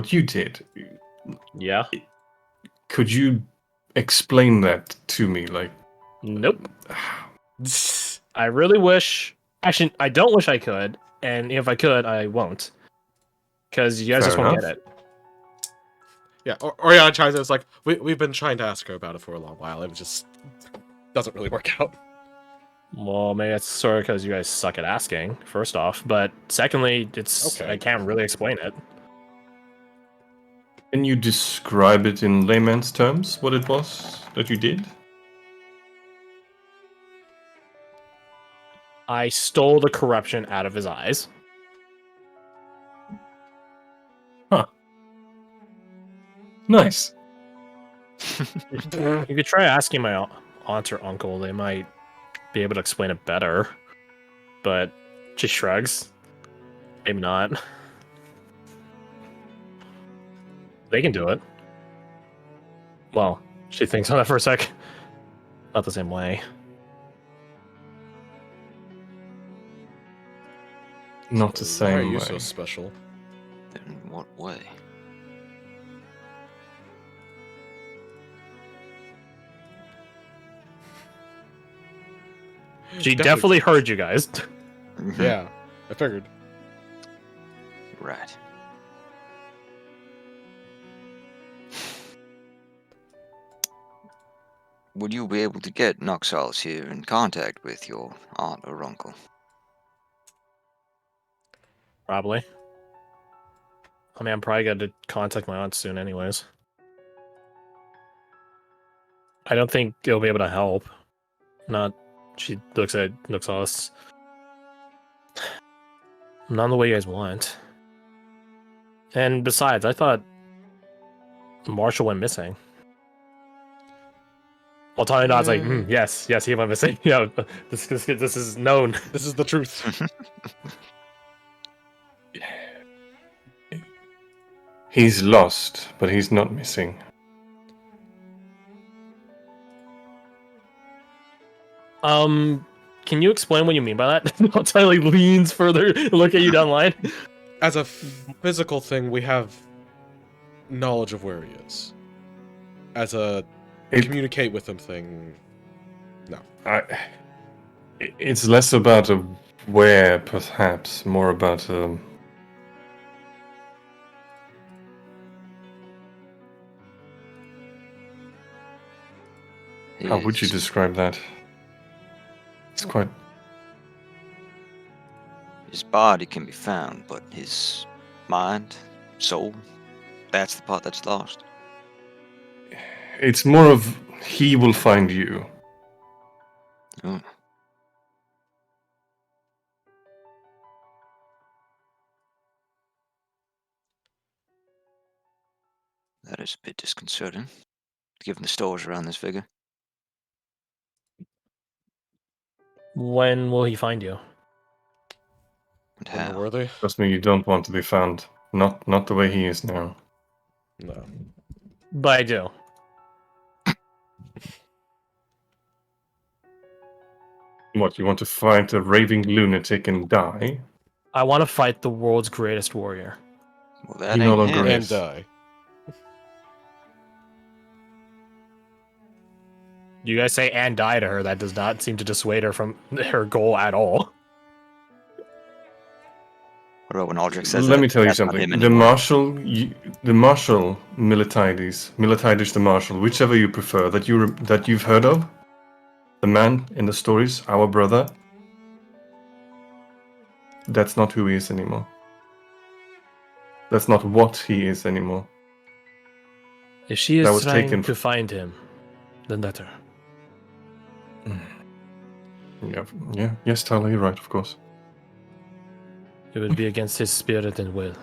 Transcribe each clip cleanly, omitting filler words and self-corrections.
what you did. Yeah. Could you explain that to me? Like, Nope. I really wish. Actually, I don't wish I could, and if I could, I won't. Because you guys Fair just won't enough. get it. Yeah, Oriana chimes in. It's like, we've been trying to ask her about it for a long while. It just doesn't really work out. Well, maybe it's sort of because you guys suck at asking, first off. But secondly, it's Okay. I can't really explain it. Can you describe it in layman's terms, what it was that you did? I stole the corruption out of his eyes. Huh. Nice. You could try asking my aunt or uncle. They might be able to explain it better. But she shrugs. Maybe not. They can do it. Well, she thinks on that for a sec. Not the same way. Not the Why same are you way. so special? In what way? She definitely heard you guys. Yeah, I figured. Right. Would you be able to get Noxalis here in contact with your aunt or uncle? Probably. I mean, I'm probably going to contact my aunt soon anyways. I don't think they'll be able to help. Not... She looks at us. Not the way you guys want. And besides, I thought Marshall went missing. Well, Tony nods like, yes, he went missing. Yeah, this is known. This is the truth. He's lost, but he's not missing. Can you explain what you mean by that? Tony leans further, look at you down the line. As a physical thing, we have knowledge of where he is. As a communicate with him thing, no. It's less about a where, perhaps, more about how would you describe that? It's quite... His body can be found, but his mind, soul, that's the part that's lost. It's more of he will find you. Oh. That is a bit disconcerting, given the stories around this figure. When will he find you? And how? Worthy? Trust me, you don't want to be found. Not the way he is now. No. But I do. What, you want to fight a raving lunatic and die? I want to fight the world's greatest warrior. Well, that He ain't no longer him. is. And die. You guys say and die to her. That does not seem to dissuade her from her goal at all. What about when Aldrich says Let that? me tell you That's not something. him The anymore. Marshal Militides the Marshal, whichever you prefer, that you've heard of, the man in the stories, our brother. That's not who he is anymore. That's not what he is anymore. If she That is was trying taken to find him, then let her. Yeah. Yes, Tyler, you're right, of course. It would be against his spirit and will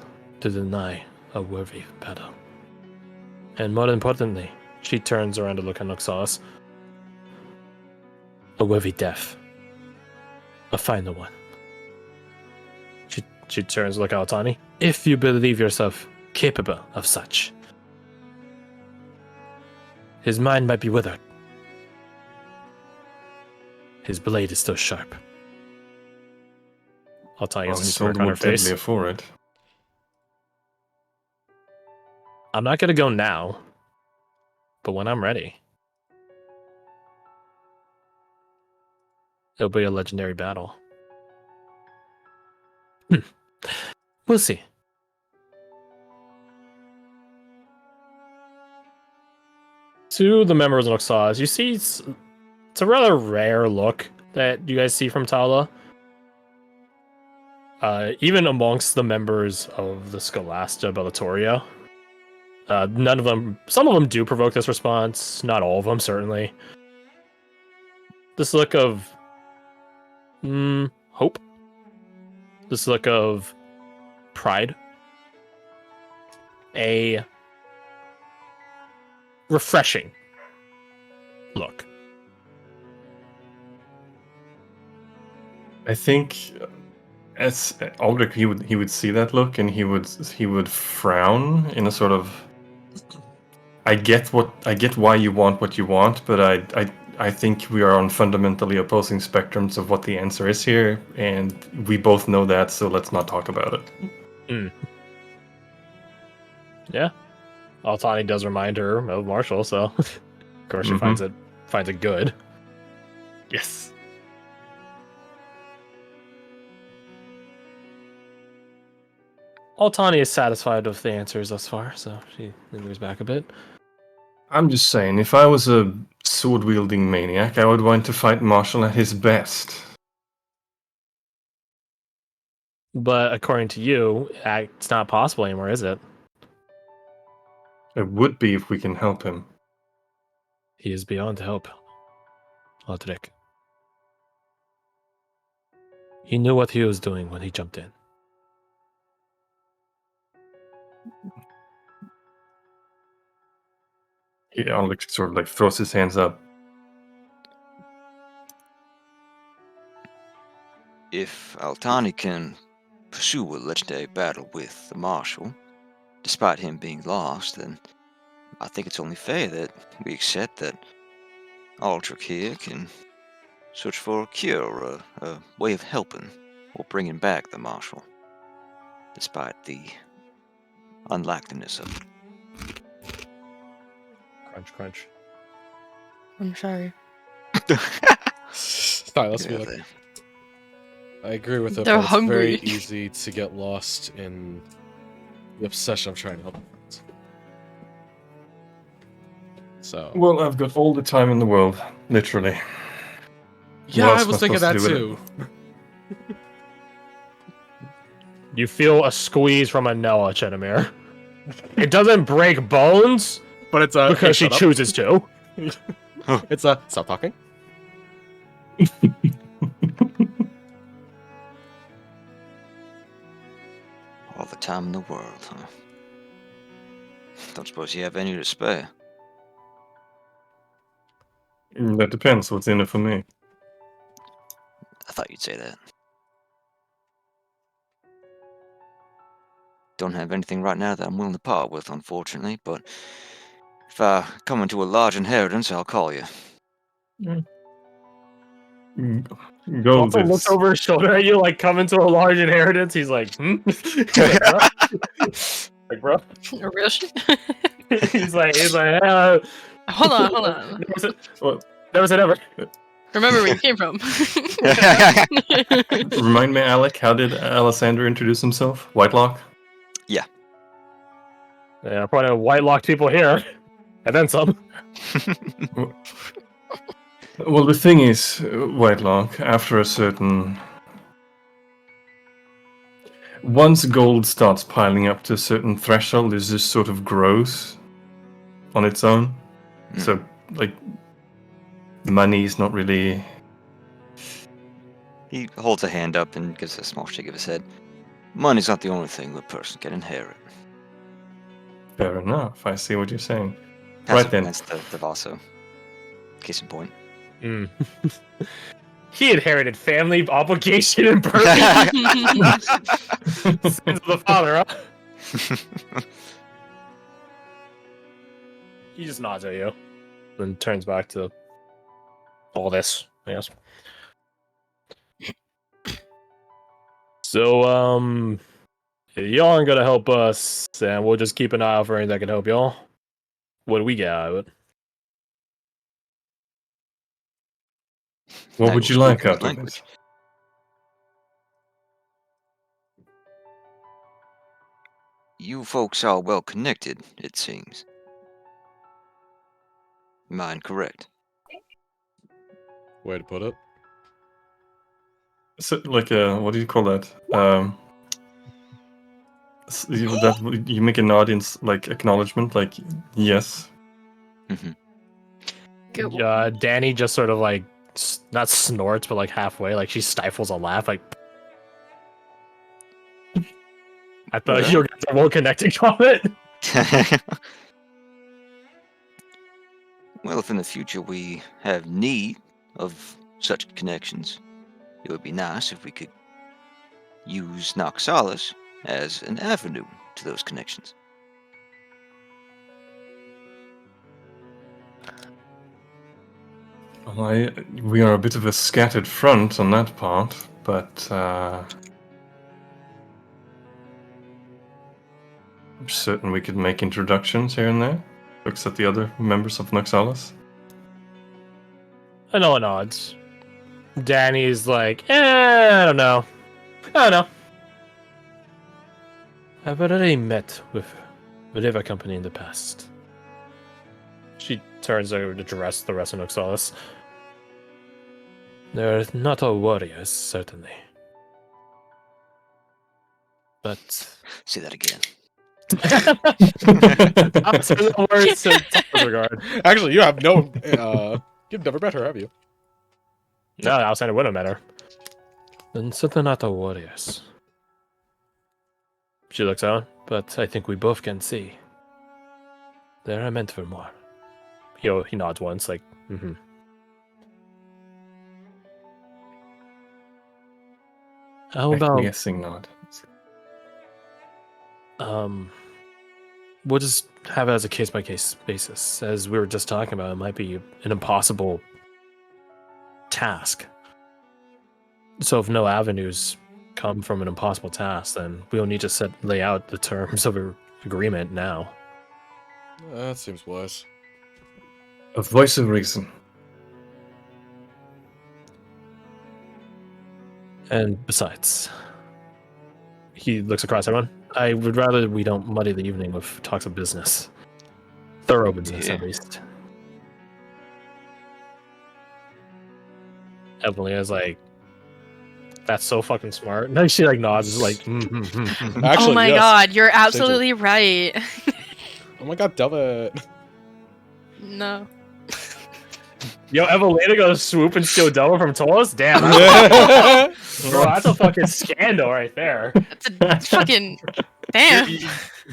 to deny a worthy battle. And more importantly, she turns around to look at Noxalis. A worthy death. A final one. She turns to look at Otani. If you believe yourself capable of such. His mind might be withered. His blade is still sharp. Otani has a He's all smirk the on more her face. deadlier for it. I'm not gonna go now, but when I'm ready, it'll be a legendary battle. We'll see. To the members of Noxaz, you see it's a rather rare look that you guys see from Tala. Even amongst the members of the Scholasta Bellatoria. None of them, some of them do provoke this response, not all of them, certainly. This look of hope. This look of pride. A refreshing look. I think as Aldrich, he would see that look and he would frown in a sort of. I get why you want what you want, but I think we are on fundamentally opposing spectrums of what the answer is here, and we both know that, so let's not talk about it. Yeah. Altani does remind her of Marshall, so of course she finds it good. Yes. Altani is satisfied with the answers thus far, so she moves back a bit. I'm just saying, if I was a sword-wielding maniac, I would want to fight Marshall at his best. But according to you, it's not possible anymore, is it? It would be if we can help him. He is beyond help, Aldrich. He knew what he was doing when he jumped in. Yeah, Aldrich sort of like throws his hands up. If Altani can pursue a legendary battle with the Marshal, despite him being lost, then I think it's only fair that we accept that Aldrich here can search for a cure or a way of helping or bringing back the Marshal, despite the unlikeliness of it. Crunch, crunch. I'm sorry. Sorry, let's be Yeah, like. they- I agree with it, They're but it's very hungry. easy to get lost in the obsession of trying to help. So. Well, I've got all the time in the world, literally. Yeah, What else I am was thinking that supposed to do too. You feel a squeeze from Anella, Chenemir. It doesn't break bones But it's a because she shut up. chooses to. It's a stop talking. all the time in the world, huh? Don't suppose you have any to spare. That depends. What's in it for me? I thought you'd say that. Don't have anything right now that I'm willing to part with, unfortunately, but if I come into a large inheritance, I'll call you. Go Also this. looks over his shoulder at you, like coming to a large inheritance. He's like, He's like, bro. Like, bro. Really? He's like, Hold on. never said ever. Remember where you came from. Remind me, Alec, how did Alessander introduce himself? Whitelock? Yeah, probably white locked people here, and then some. Well, the thing is, Whitelock, after a certain. Once gold starts piling up to a certain threshold, it just sort of grows on its own. So, like, money is not really. He holds a hand up and gives a small shake of his head. Money's not the only thing a person can inherit. Fair enough. I see what you're saying. Passive Right then. against the Vaso. Case in point. He inherited family obligation and burden. Sins of the father, huh? He just nods at you, then turns back to all this, I guess. So, Y'all aren't gonna help us, and we'll just keep an eye out for anything that can help y'all. What do we get out of it? What I would will you speak like his out of language. it? You folks are well connected, it seems. Am I incorrect? Way to put it. So, like, what do you call that? You make an audience like acknowledgement, like yes. Danny just sort of like not snorts, but like halfway, like she stifles a laugh. Like I thought Well. you were a well connected comment. Well, if in the future we have need of such connections, it would be nice if we could use Noxalis as an avenue to those connections. Well, we are a bit of a scattered front on that part, but I'm certain we could make introductions here and there. Looks at the other members of Noxalis. I know it nods. Danny's like, I don't know. I don't know. I've already met with River Company in the past. She turns over to address the rest of Noxalis. They're not all warriors, certainly. But Say that again. I'll say the words in Tom's regard. Actually, you have no. You've never met her, have you? No, outside of Widowmatter. Then certainly not all warriors. She looks out, but I think we both can see. They are meant for more. He nods once, like, How about Guessing nod. we'll just have it as a case by case basis. As we were just talking about, it might be an impossible task. So if no avenues come from an impossible task, then we'll need to lay out the terms of an agreement now. That seems wise. A voice of reason. And besides, he looks across everyone. I would rather we don't muddy the evening with talks of business. Thorough business, Yeah. at least. Evelyn is like, that's so fucking smart. And then she like nods, like, Actually, oh my yes. god, you're Stay tuned. absolutely right. Oh my god, Delvet. No. Yo, Evelina goes swoop and steal Delva from Tolos? Damn, bro, that's a fucking scandal right there. That's a fucking damn.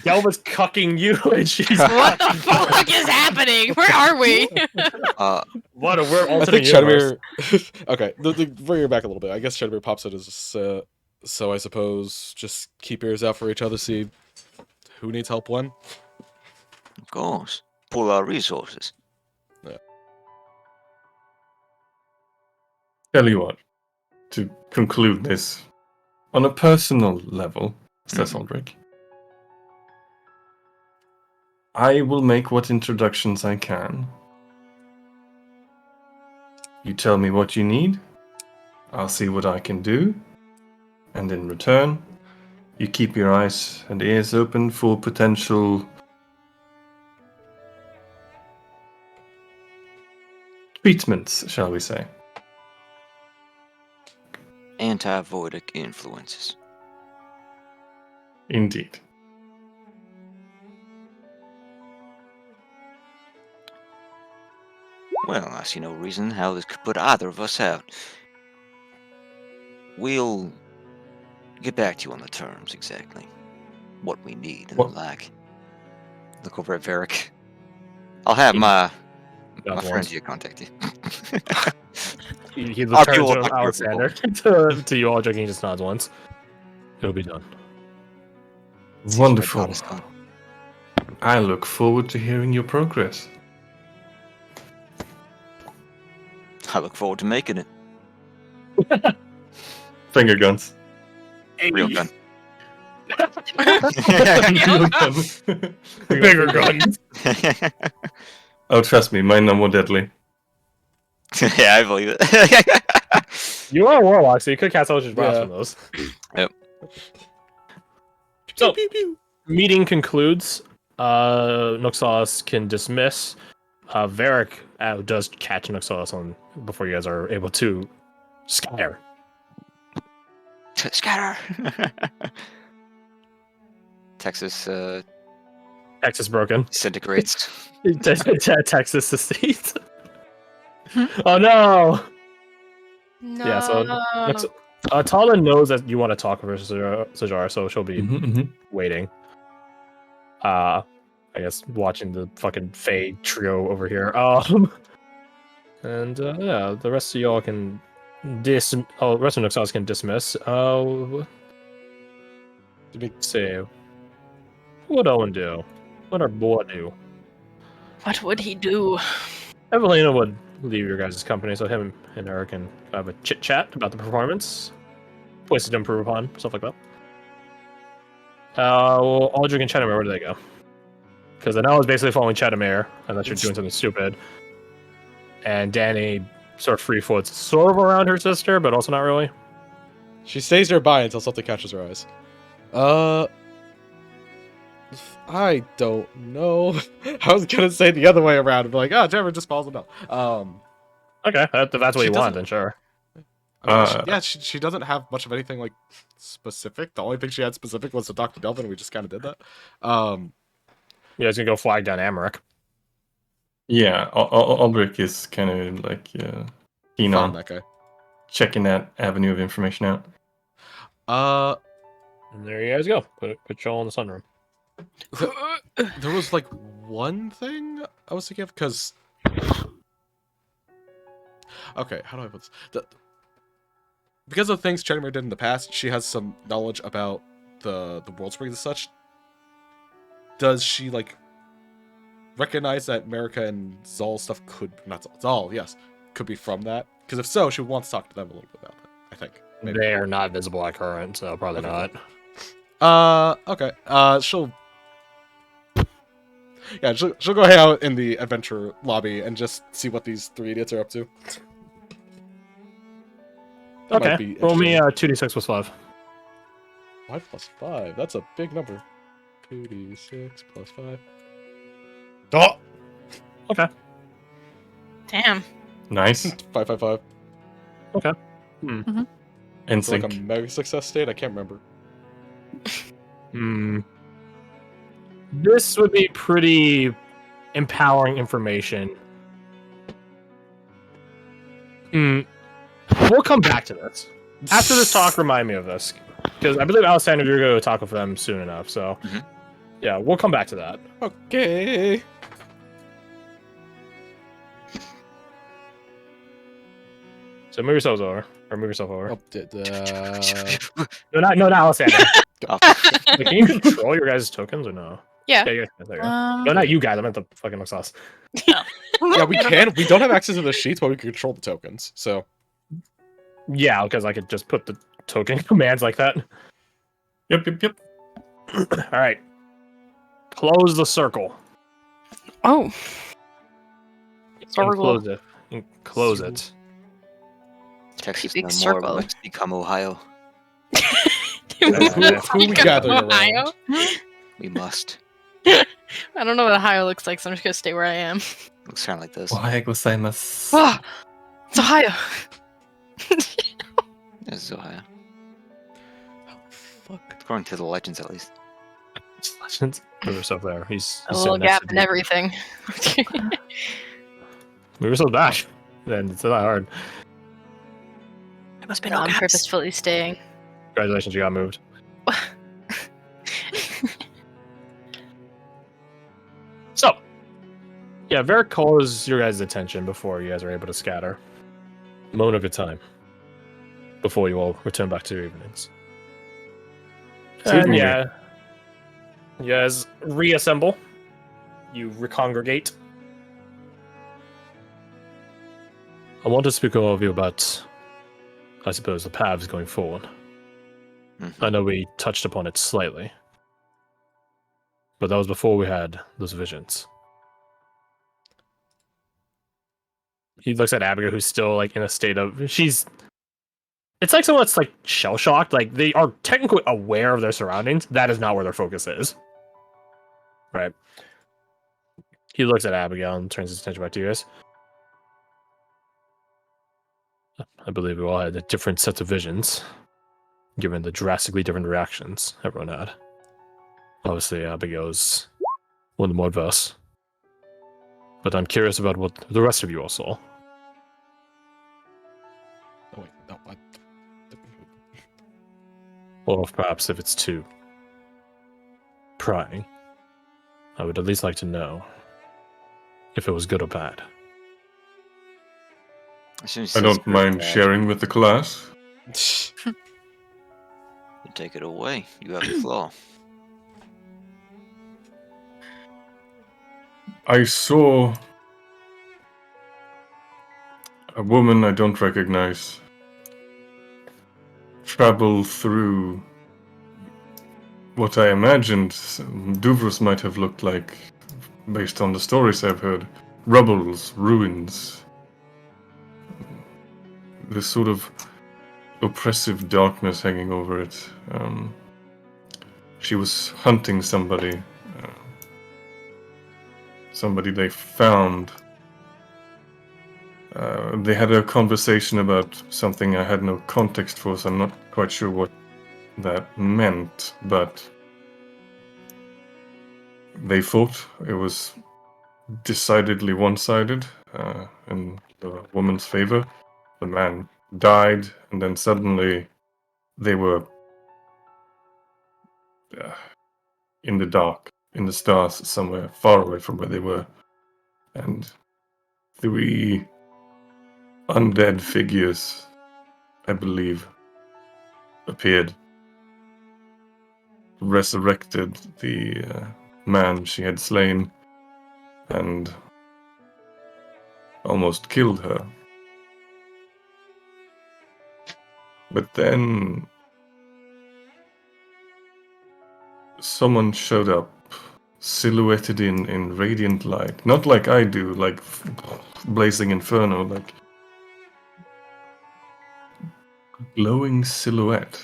Delva's cucking you, and she's What the fuck is happening? Where are we? what a weird I alternate think universe. Chedamir. Okay, bring her back a little bit. I guess Chedamir pops it as so I suppose just keep ears out for each other. See who needs help when. Of course. Pull our resources. Tell you what, to conclude this, on a personal level, says Aldrich, I will make what introductions I can. You tell me what you need, I'll see what I can do, and in return, you keep your eyes and ears open for potential treatments, shall we say. Anti-voidic influences. Indeed. Well, I see no reason how this could put either of us out. We'll get back to you on the terms exactly. What we need and What? the like. Look over at Varric. I'll have my Got friend once. here contact you. He I'll turns do all to my Alexander to you all joking, he just nods once. It'll be done. Seems my Wonderful. daughter's done. I look forward to hearing your progress. I look forward to making it. Finger guns. Real gun. Bigger guns. Oh, trust me, mine are more deadly. Yeah, I believe it. You are a warlock, so you could cast Eldritch Blast Yeah. from those. Yep. So, Pew, pew, pew. meeting concludes. Noxalis can dismiss. Varric does catch Noxalis on before you guys are able to scatter. Scatter. Texas Texas broken. disintegrates. Texas secedes. Oh no! No. Yeah, so Tala knows that you want to talk with Sajar, so she'll be waiting. I guess watching the fucking Fae trio over here. And yeah, the rest of y'all can the rest of Noxalis can dismiss. Let's see. What Owen do? What our boy do? What would he do? Evelina would leave your guys' company, so him and her can have a chit chat about the performance, places to improve upon, stuff like that. Well, Aldrich and Chedamere, where do they go? Because Anel is basically following Chedamere, unless you're doing something stupid. And Danny sort of free floats sort of around her sister, but also not really. She stays nearby until something catches her eyes. I don't know. I was gonna say the other way around and be like, Trevor just falls in love. Okay, if that's what She you want, doesn't- then sure. She doesn't have much of anything like specific. The only thing she had specific was to talk to Delvin. We just kind of did that. You guys can go flag down Amaric. Yeah, Aldrich is kind of like keen Found on that guy. checking that avenue of information out. And there you guys go. Put y'all in the sunroom. There was like one thing I was thinking of because. Okay, how do I put this? Because of things Chedamere did in the past, she has some knowledge about the world springs and such. Does she like recognize that America and Zal stuff could not Zal, yes, could be from that? Because if so, she would want to talk to them a little bit about that. I think. Maybe. They are not visible at current, so probably Okay. not. Okay. She'll go hang out in the adventure lobby and just see what these three idiots are up to. That might Okay, be roll me interesting. 2d6 plus 5. 5 plus 5. That's a big number. 2d6 plus 5. Oh! Okay. Damn. Nice. 5, 5, 5. And It's like sync. a mega success state? I can't remember. This would be pretty empowering information. We'll come back to this. After this talk, remind me of this. Because I believe Alexander, you're going to talk with them soon enough, so... Yeah, we'll come back to that. Okay. So move yourselves over. Or move yourself over. Oh, No, not Alexander. Oh. Wait, can you control your guys' tokens or no? Yeah. Yeah, there you go. No, not you guys. I meant the fucking Noxalis. yeah, we can. We don't have access to the sheets, but we can control the tokens. So Yeah, because I could just put the token commands like that. Yep. All right. Close the circle. Oh. Close it. Close it. Texas Big no more. circle. We must become Ohio. who we gathering around? Ohio? We must. I don't know what Ohio looks like, so I'm just gonna stay where I am. Looks kind of like this. Ohayou gozaimasu. Ah, it's Ohio. This is Ohio. fuck. According to the legends, at least. Legends. Move yourself there. He's A sitting little next gap to in you. everything. Move yourself back. Then it's not hard. I must be on purposefully staying. Congratulations, you got moved. So, yeah, Varric calls your guys' attention before you guys are able to scatter. Moment of your time. Before you all return back to your evenings. Excuse And me. yeah, you guys reassemble. You recongregate. I want to speak to all of you about, I suppose, the paths going forward. I know we touched upon it slightly, but that was before we had those visions. He looks at Abigail, who's still like in a state of It's like someone that's like shell shocked. Like they are technically aware of their surroundings. That is not where their focus is. Right. He looks at Abigail and turns his attention back to you guys. I believe we all had different sets of visions, given the drastically different reactions everyone had. Obviously, Abigail's one of the more adverse. But I'm curious about what the rest of you all saw. Oh, wait, no, what? Or perhaps if it's too prying, I would at least like to know if it was good or bad. I don't mind sharing with the class. Take it away. You have the floor. I saw a woman I don't recognize travel through what I imagined Duvros might have looked like, based on the stories I've heard. Rubbles, ruins. This sort of oppressive darkness hanging over it. She was hunting somebody. Somebody they found. They had a conversation about something I had no context for, so I'm not quite sure what that meant, but they fought. It was decidedly one-sided in the woman's favor. The man died, and then suddenly they were in the dark, in the stars, somewhere far away from where they were. And 3 undead figures, I believe, appeared, resurrected the man she had slain, and almost killed her. But then someone showed up, silhouetted in radiant light. Not like I do, like blazing inferno, like glowing silhouette.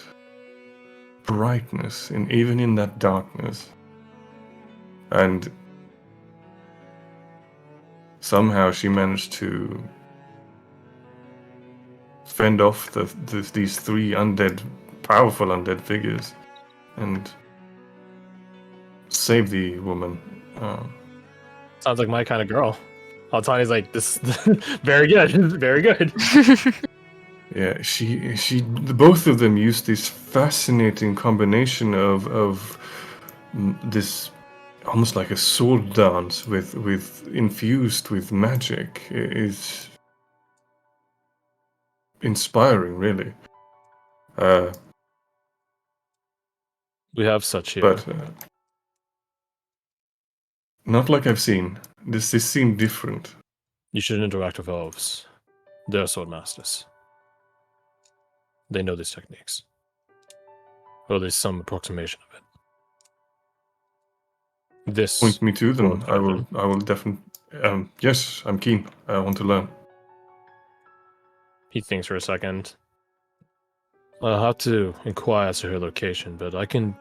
Brightness, even in that darkness. And somehow she managed to fend off these 3 powerful undead figures, and save the woman. Sounds like my kind of girl. Altani's like, this very good, very good. Yeah, both of them used this fascinating combination of this almost like a sword dance with infused with magic. It's inspiring, really. We have such here. But not like I've seen. This seemed different. You should interact with elves. They're sword masters. They know these techniques. Or at least some approximation of it. This Point me to them. I further. will definitely. Yes, I'm keen. I want to learn. He thinks for a second. I'll have to inquire as to her location, but I can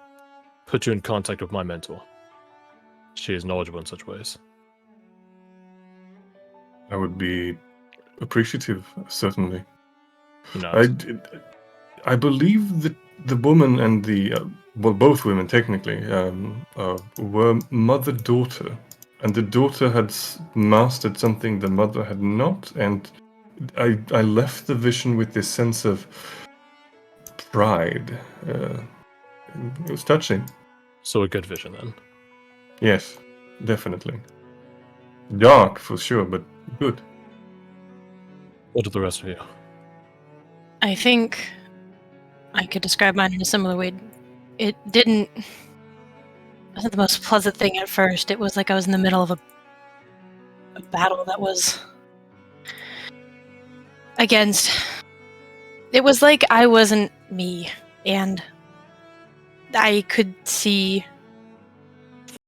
put you in contact with my mentor. She is knowledgeable in such ways. I would be appreciative, certainly. He nods. I believe that the woman and the both women technically were mother-daughter, and the daughter had mastered something the mother had not, and I left the vision with this sense of pride. It was touching. So a good vision then. Yes, definitely. Dark for sure, but good. What do the rest of you? I think I could describe mine in a similar way. It wasn't the most pleasant thing at first. It was like I was in the middle of a battle that was against... It was like I wasn't me, and I could see